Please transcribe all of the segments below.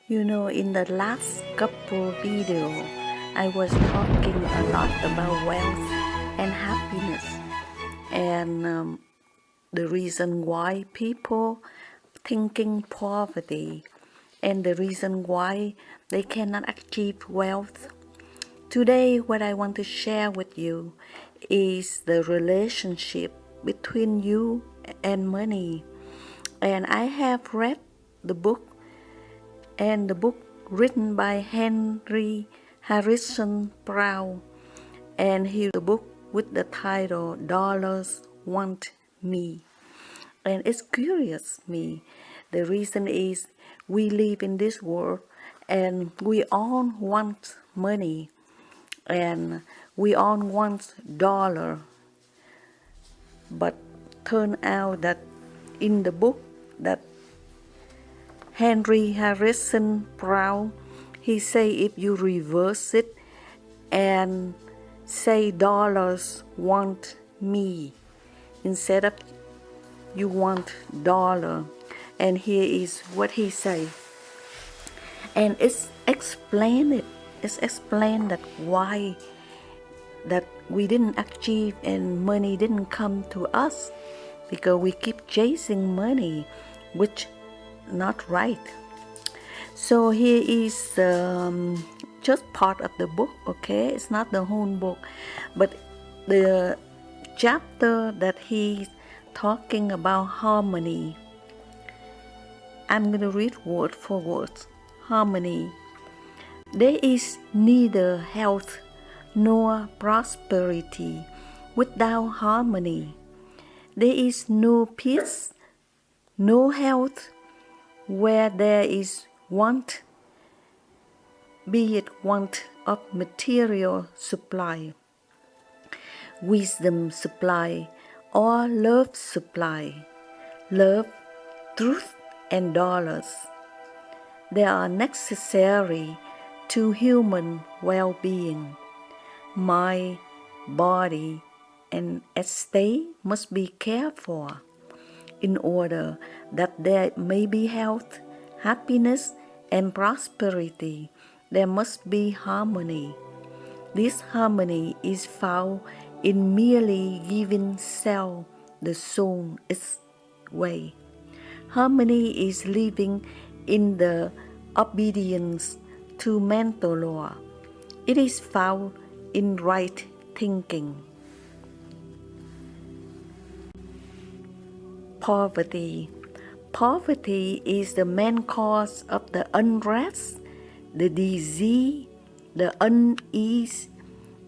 In the last couple video, I was talking a lot about wealth and happiness and the reason why people thinking poverty and the reason why they cannot achieve wealth. Today, what I want to share with you is the relationship between you and money. And I have read the book written by Henry Harrison Brown, and he wrote the book with the title Dollars Want Me. And it's curious me. The reason is we live in this world and we all want money and we all want dollar, but turn out that in the book that Henry Harrison Brown, he say if you reverse it and say dollars want me instead of you want dollar. And here is what he say. And it's explained that why that we didn't achieve and money didn't come to us because we keep chasing money, which not right. So here is just part of the book, okay? It's not the whole book, but the chapter that he's talking about harmony. I'm going to read word for word. Harmony. There is neither health nor prosperity without harmony. There is no peace, no health, where there is want, be it want of material supply, wisdom supply, or love supply, love, truth, and dollars. They are necessary to human well-being. Mind, body, and estate must be cared for. In order that there may be health, happiness, and prosperity, there must be harmony. This harmony is found in merely giving self the soul its way. Harmony is living in the obedience to mental law. It is found in right thinking. Poverty. Poverty is the main cause of the unrest, the disease, the unease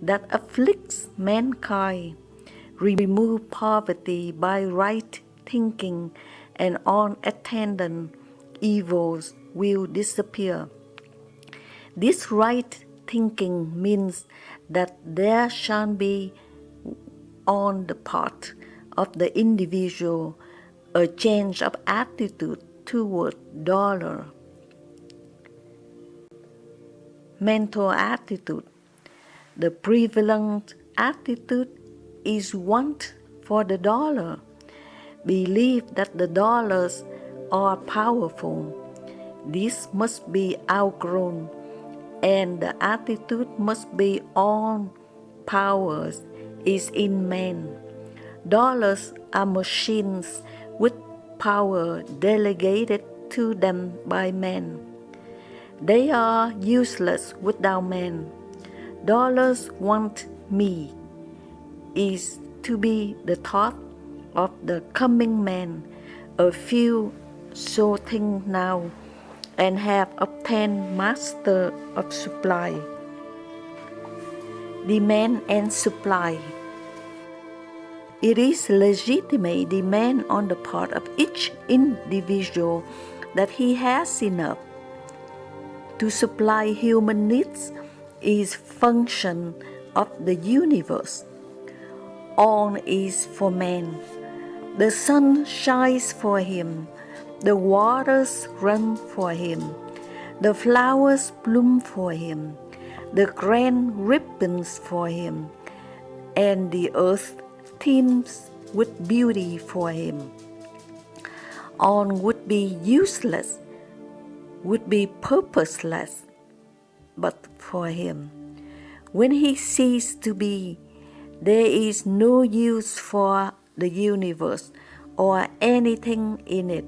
that afflicts mankind. Remove poverty by right thinking, and all attendant evils will disappear. This right thinking means that there shall be on the part of the individual a change of attitude toward dollar. Mental attitude. The prevalent attitude is want for the dollar. Believe that the dollars are powerful. This must be outgrown, and the attitude must be all powers is in man. Dollars are machines with power delegated to them by man. They are useless without man. Dollars want me is to be the thought of the coming man. A few so think now and have obtained master of supply. Demand and supply. It is legitimate demand on the part of each individual that he has enough to supply human needs is function of the universe. All is for man. The sun shines for him, the waters run for him, the flowers bloom for him, the grain ripens for him, and the earth teems with beauty for him. All would be useless would be purposeless but for him. When he ceased to be, there is no use for the universe or anything in it.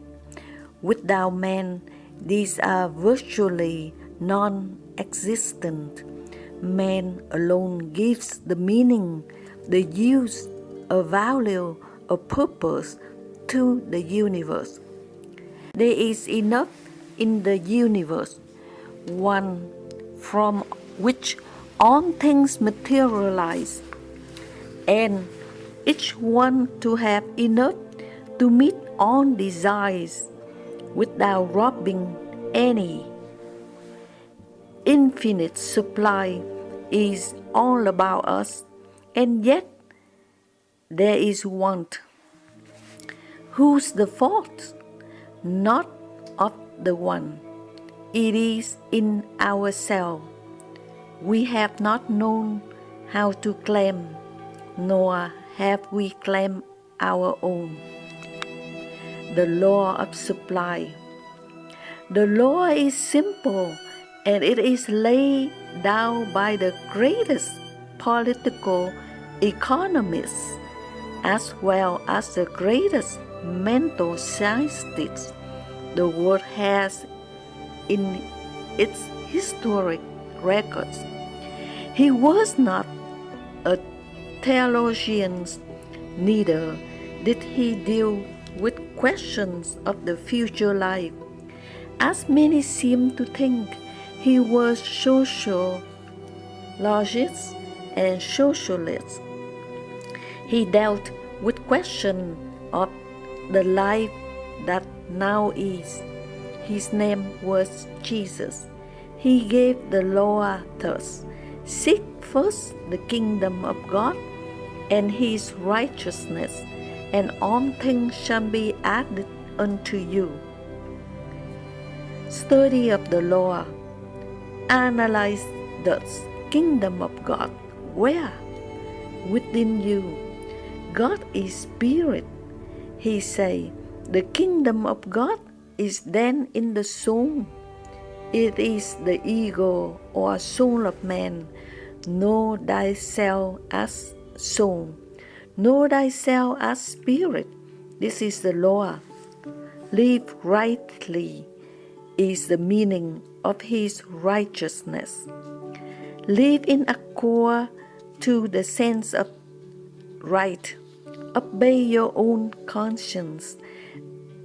Without man, these are virtually non-existent. Man alone gives the meaning, the use, a value, a purpose to the universe. There is enough in the universe, one from which all things materialize, and each one to have enough to meet all desires without robbing any. Infinite supply is all about us, and yet there is want. Who's the fault? Not of the one. It is in ourselves. We have not known how to claim, nor have we claimed our own. The law of supply. The law is simple, and it is laid down by the greatest political economists as well as the greatest mental scientists the world has in its historic records. He was not a theologian, neither did he deal with questions of the future life. As many seem to think, he was sociologist and socialist. He dealt with questions of the life that now is. His name was Jesus. He gave the law thus: seek first the kingdom of God and his righteousness, and all things shall be added unto you. Study of the law. Analyze the kingdom of God. Where? Within you. God is spirit. He say, the kingdom of God is then in the soul. It is the ego or soul of man. Know thyself as soul. Know thyself as spirit. This is the law. Live rightly is the meaning of his righteousness. Live in accord to the sense of right. Obey your own conscience.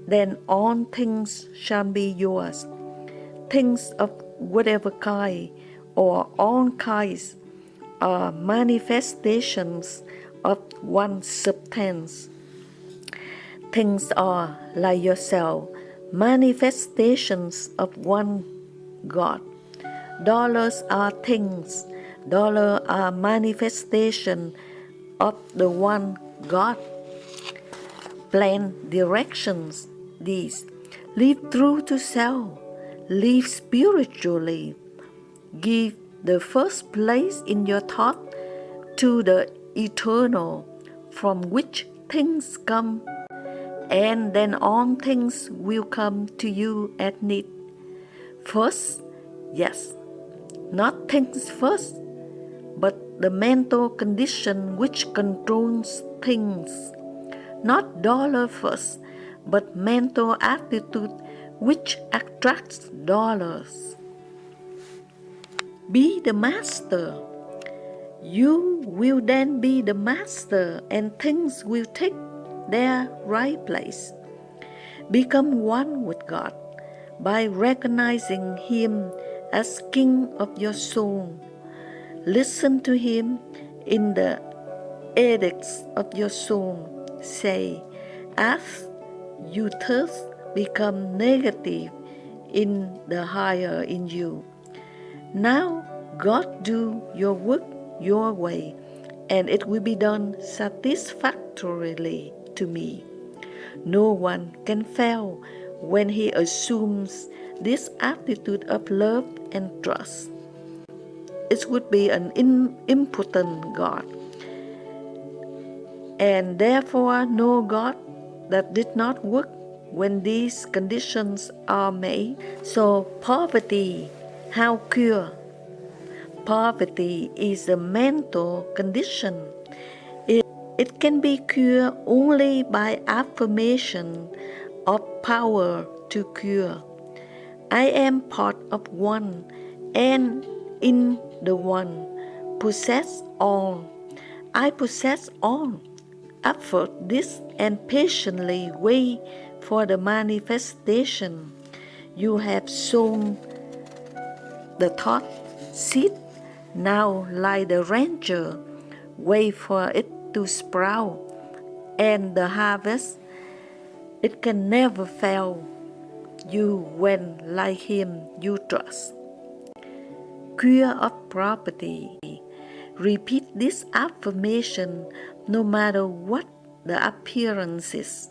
Then all things shall be yours. Things of whatever kind or all kinds are manifestations of one substance. Things are, like yourself, manifestations of one God. Dollars are things. Dollars are manifestation of the one God. Plan directions, these. Live true to self. Live spiritually. Give the first place in your thought to the eternal, from which things come, and then all things will come to you at need. First, yes, not things first, but the mental condition which controls things. Not dollar first, but mental attitude which attracts dollars. Be the master. You will then be the master, and things will take their right place. Become one with God by recognizing Him as King of your soul. Listen to Him in the edicts of your soul. Say, as you thus become negative in the higher in you. Now God do your work your way, and it will be done satisfactorily to me. No one can fail when he assumes this attitude of love and trust. It would be an impotent God, and therefore no God that did not work when these conditions are made. So poverty, how cure? Poverty is a mental condition. It can be cured only by affirmation of power to cure. I am part of one, and in the one possess all. I possess all. Effort this and patiently wait for the manifestation. You have sown the thought seed. Now, like the rancher, wait for it to sprout, and the harvest, it can never fail you when, like him, you trust. Cure of property. Repeat this affirmation no matter what the appearance is,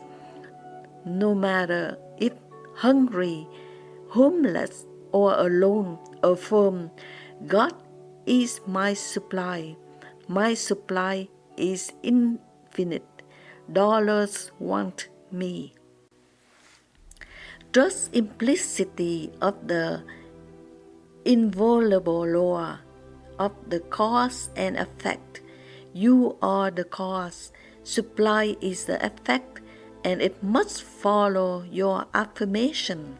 no matter if hungry, homeless, or alone. Affirm, God is my supply. My supply is infinite. Dollars want me. Trust implicity of the inviolable law of the cause and effect. You are the cause, supply is the effect, and it must follow your affirmation.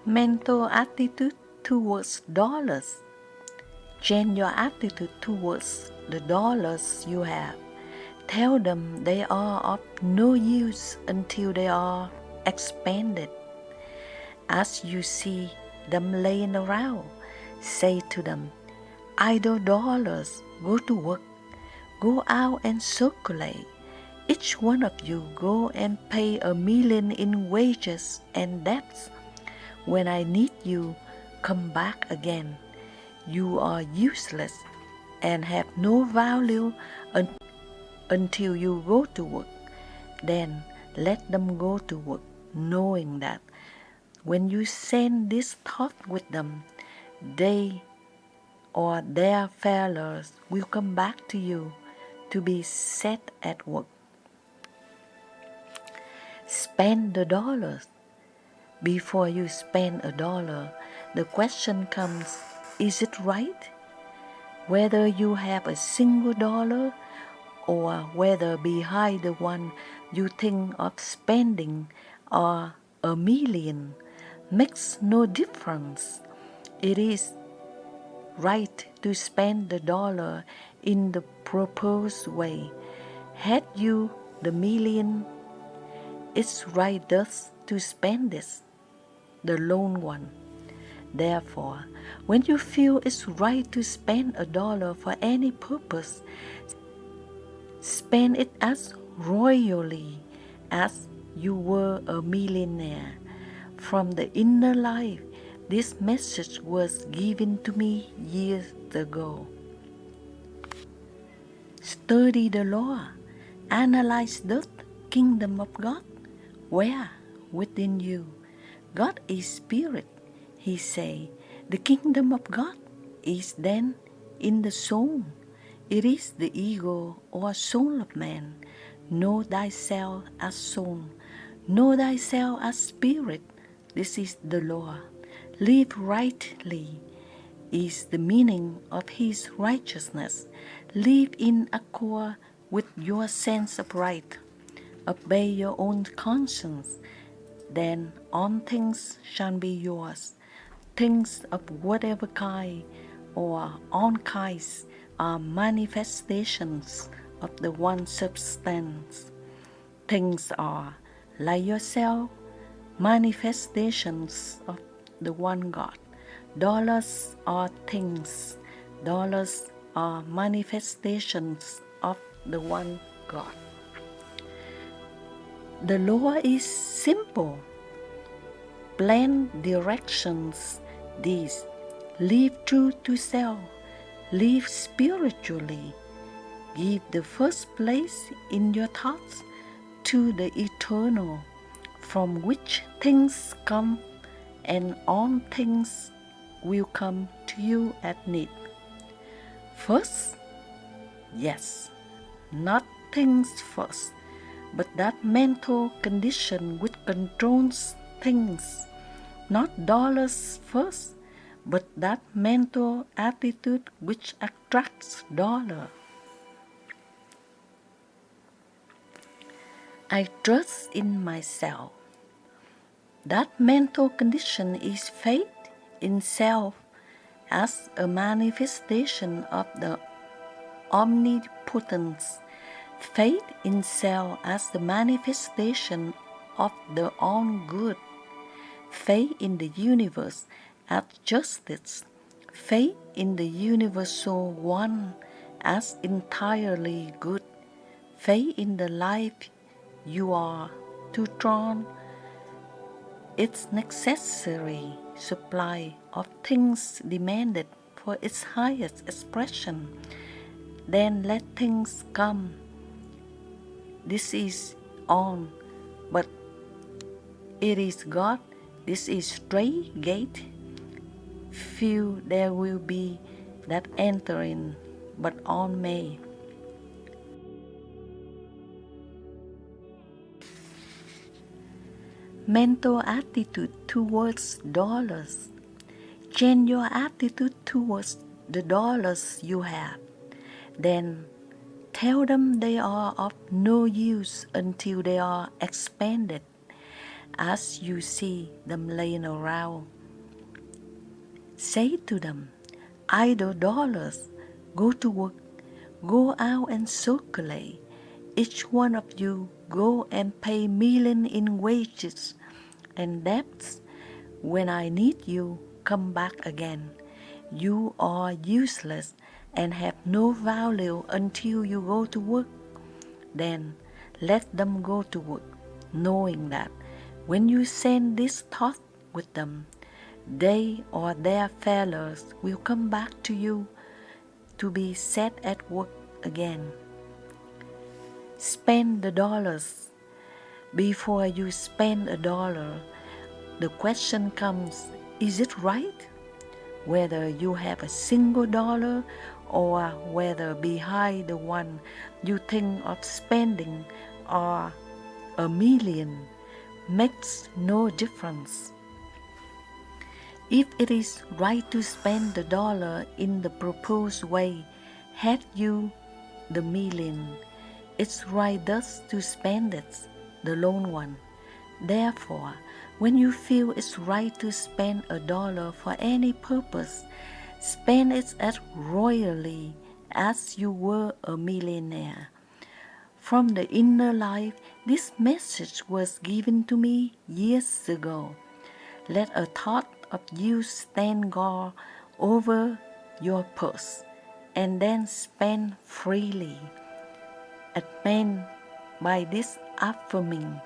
Mental attitude towards dollars. Change your attitude towards the dollars you have. Tell them they are of no use until they are expended. As you see them laying around, say to them, idle dollars, go to work, go out and circulate. Each one of you go and pay $1 million in wages and debts. When I need you, come back again. You are useless and have no value until you go to work. Then let them go to work, knowing that when you send this thought with them, they or their fellows will come back to you to be set at work. Spend the dollars. Before you spend $1, the question comes, is it right? Whether you have a single dollar or whether behind the one you think of spending are $1 million makes no difference. It is right to spend the dollar in the proposed way. Had you the million, it's right thus to spend this, the lone one. Therefore, when you feel it's right to spend $1 for any purpose, spend it as royally as you were a millionaire. From the inner life, this message was given to me years ago. Study the law. Analyze the kingdom of God. Where? Within you. God is spirit. He say, the kingdom of God is then in the soul. It is the ego or soul of man. Know thyself as soul. Know thyself as spirit. This is the law. Live rightly is the meaning of his righteousness. Live in accord with your sense of right. Obey your own conscience. Then all things shall be yours. Things of whatever kind or all kinds are manifestations of the one substance. Things are, like yourself, manifestations of the one God. Dollars are things. Dollars are manifestations of the one God. The law is simple. Plain directions these. Live true to self. Live spiritually. Give the first place in your thoughts to the eternal, from which things come, and all things will come to you at need. First? Yes, not things first, but that mental condition which controls things, not dollars first, but that mental attitude which attracts dollar. I trust in myself. That mental condition is faith in self as a manifestation of the omnipotence, faith in self as the manifestation of the own good, faith in the universe as justice, faith in the universal one as entirely good, faith in the life you are to draw its necessary supply of things demanded for its highest expression. Then let things come. This is on, but it is God. This is straight gate. Few there will be that enter in, but on may. Mental attitude towards dollars. Change your attitude towards the dollars you have. Then tell them they are of no use until they are expended, as you see them laying around. Say to them, idle dollars, go to work, go out and circulate. Each one of you go and pay millions in wages and debts. When I need you, come back again. You are useless and have no value until you go to work. Then let them go to work, knowing that when you send this thought with them, they or their fellows will come back to you to be set at work again. Spend the dollars. Before you spend a dollar, the question comes, is it right? Whether you have a single dollar or whether behind the one you think of spending are a million makes no difference. If it is right to spend the dollar in the proposed way, had you the million, it's right thus to spend it, the lone one. Therefore, when you feel it's right to spend a dollar for any purpose, spend it as royally as you were a millionaire. From the inner life, this message was given to me years ago. Let a thought of you stand guard over your purse, and then spend freely. Meant by this affirming,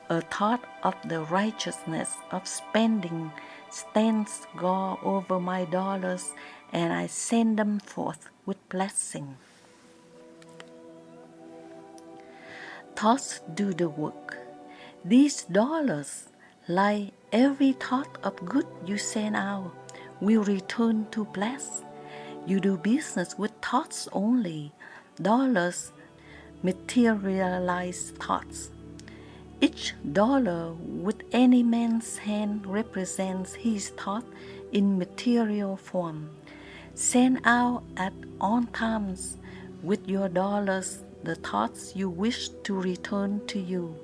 a thought of the righteousness of spending stands guard over my dollars, and I send them forth with blessing. Thoughts do the work. These dollars, like every thought of good you send out, will return to bless. You do business with thoughts only. Dollars materialize thoughts. Each dollar with any man's hand represents his thought in material form. Send out at all times with your dollars the thoughts you wish to return to you.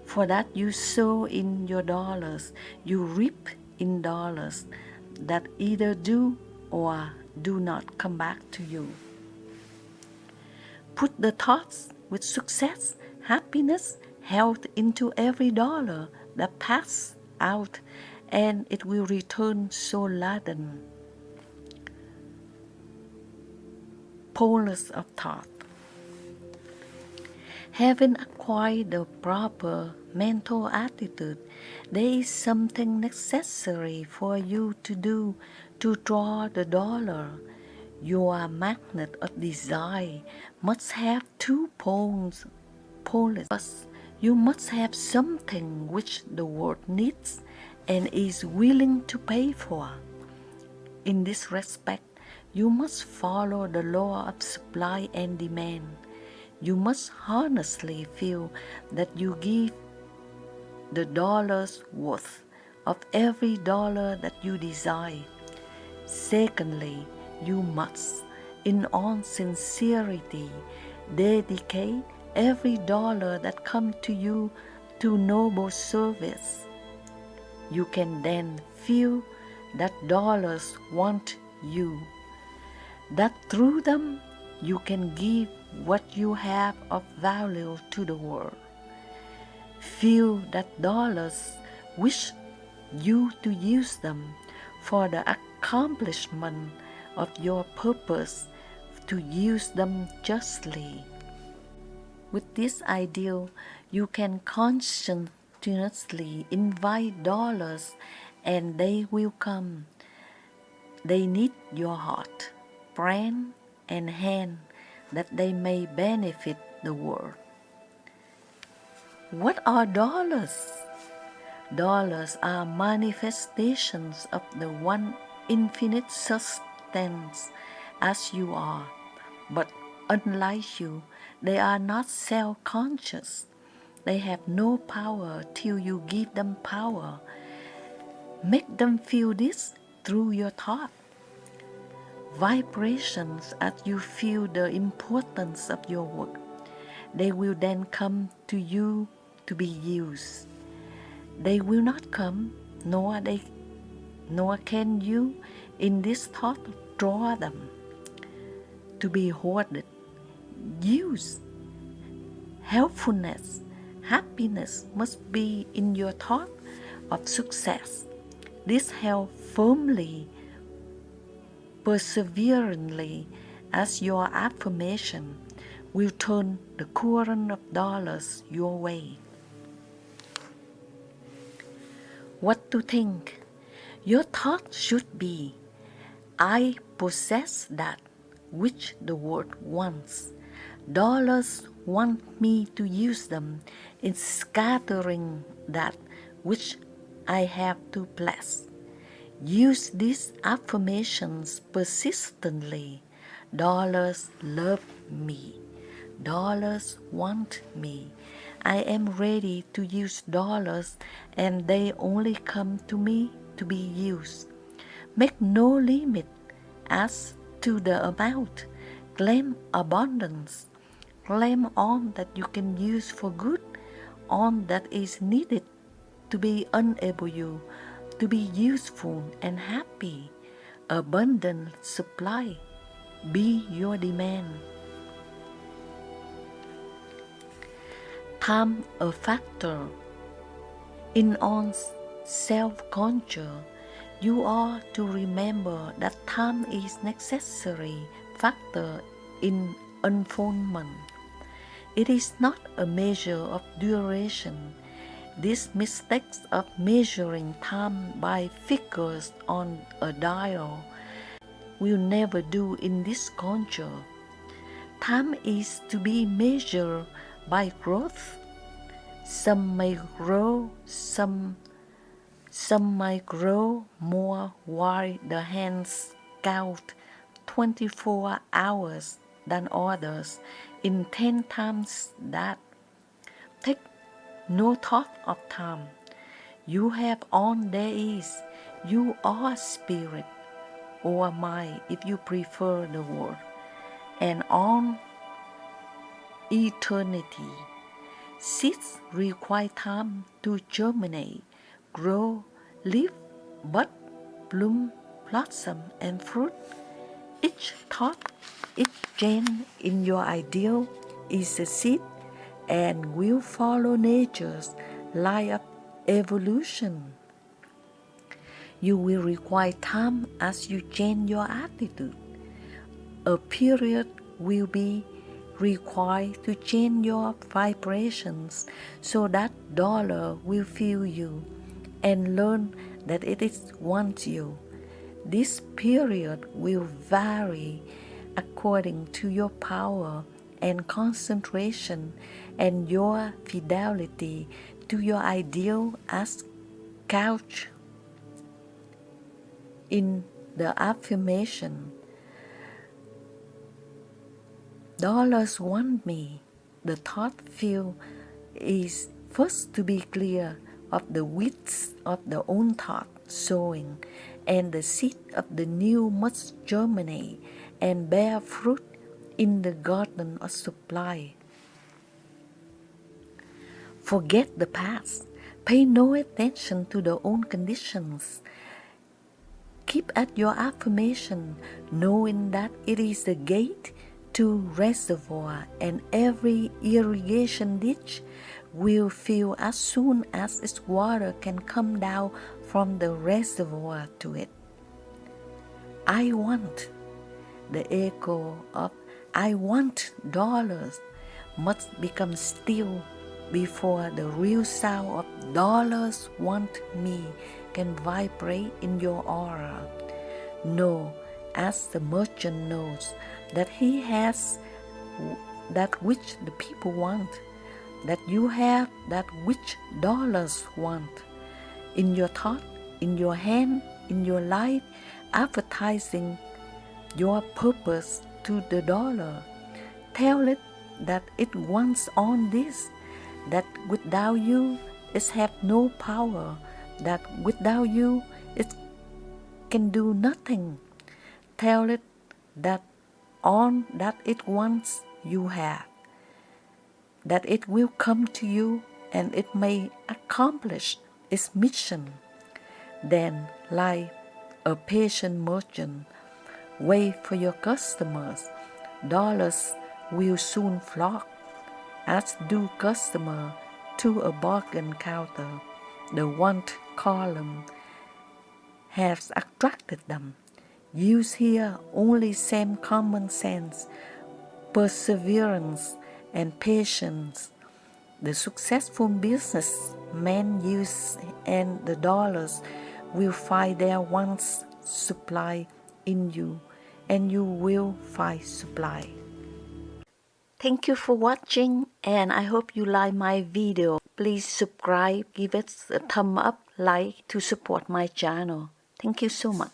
For that you sow in your dollars, you reap in dollars that either do or do not come back to you. Put the thoughts with success, happiness, health into every dollar that passes out, and it will return so laden. Polars of thought. Having acquired the proper mental attitude, there is something necessary for you to do to draw the dollar. Your magnet of desire must have two poles. You must have something which the world needs and is willing to pay for. In this respect, you must follow the law of supply and demand. You must honestly feel that you give the dollar's worth of every dollar that you desire. Secondly, you must, in all sincerity, dedicate every dollar that comes to you to noble service. You can then feel that dollars want you, that through them you can give what you have of value to the world. Feel that dollars wish you to use them for the accomplishment of your purpose, to use them justly. With this ideal, you can conscientiously invite dollars and they will come. They need your heart, brain, and hand that they may benefit the world. What are dollars? Dollars are manifestations of the one infinite substance as you are, but unlike you, they are not self-conscious. They have no power till you give them power. Make them feel this through your thought. Vibrations as you feel the importance of your work. They will then come to you to be used. They will not come, nor can you in this thought draw them to be hoarded. Use. Helpfulness, happiness must be in your thought of success. This held firmly, perseveringly as your affirmation will turn the current of dollars your way. What to think? Your thought should be, I possess that which the world wants. Dollars want me to use them in scattering that which I have to bless. Use these affirmations persistently. Dollars love me. Dollars want me. I am ready to use dollars and they only come to me to be used. Make no limit as to the amount. Claim abundance. Claim all that you can use for good, all that is needed to be enable you to be useful and happy. Abundant supply be your demand. Time a factor. In all self-control, you are to remember that time is necessary factor in unfoldment. It is not a measure of duration. These mistakes of measuring time by figures on a dial will never do in this culture. Time is to be measured by growth. Some may grow, some might grow more while the hands count 24 hours than others in 10 times that. Take no thought of time. You have all there is. You are spirit, or mind if you prefer the word, and all eternity. Seeds require time to germinate, grow, live, bud, bloom, blossom, and fruit. Each thought, each gene in your ideal is a seed and will follow nature's line of evolution. You will require time as you change your attitude. A period will be required to change your vibrations so that dollar will feel you and learn that it wants you. This period will vary according to your power and concentration and your fidelity to your ideal as couched in the affirmation. Dollars want me. the thought field is first to be clear of the weeds of the own thought sowing, and the seed of the new must germinate and bear fruit in the garden of supply. Forget the past. Pay no attention to the own conditions. Keep at your affirmation, knowing that it is the gate to reservoir, and every irrigation ditch will fill as soon as its water can come down from the reservoir to it. I want. The echo of I want dollars must become still before the real sound of dollars want me can vibrate in your aura. Know, as the merchant knows, that he has that which the people want, that you have that which dollars want. In your thought, in your hand, in your life, advertising your purpose to the dollar. Tell it that it wants on this, that without you it have no power, that without you it can do nothing. Tell it that on that it wants you have, that it will come to you and it may accomplish its mission. Then, like a patient merchant, wait for your customers. Dollars will soon flock, as do customers to a bargain counter. The want column has attracted them. Use here only same common sense, perseverance, and patience. The successful businessmen use, and the dollars will find their wants supply in you, and you will find supply. Thank you for watching, and I hope you like my video. Please subscribe, give it a thumb up, like to support my channel. Thank you so much.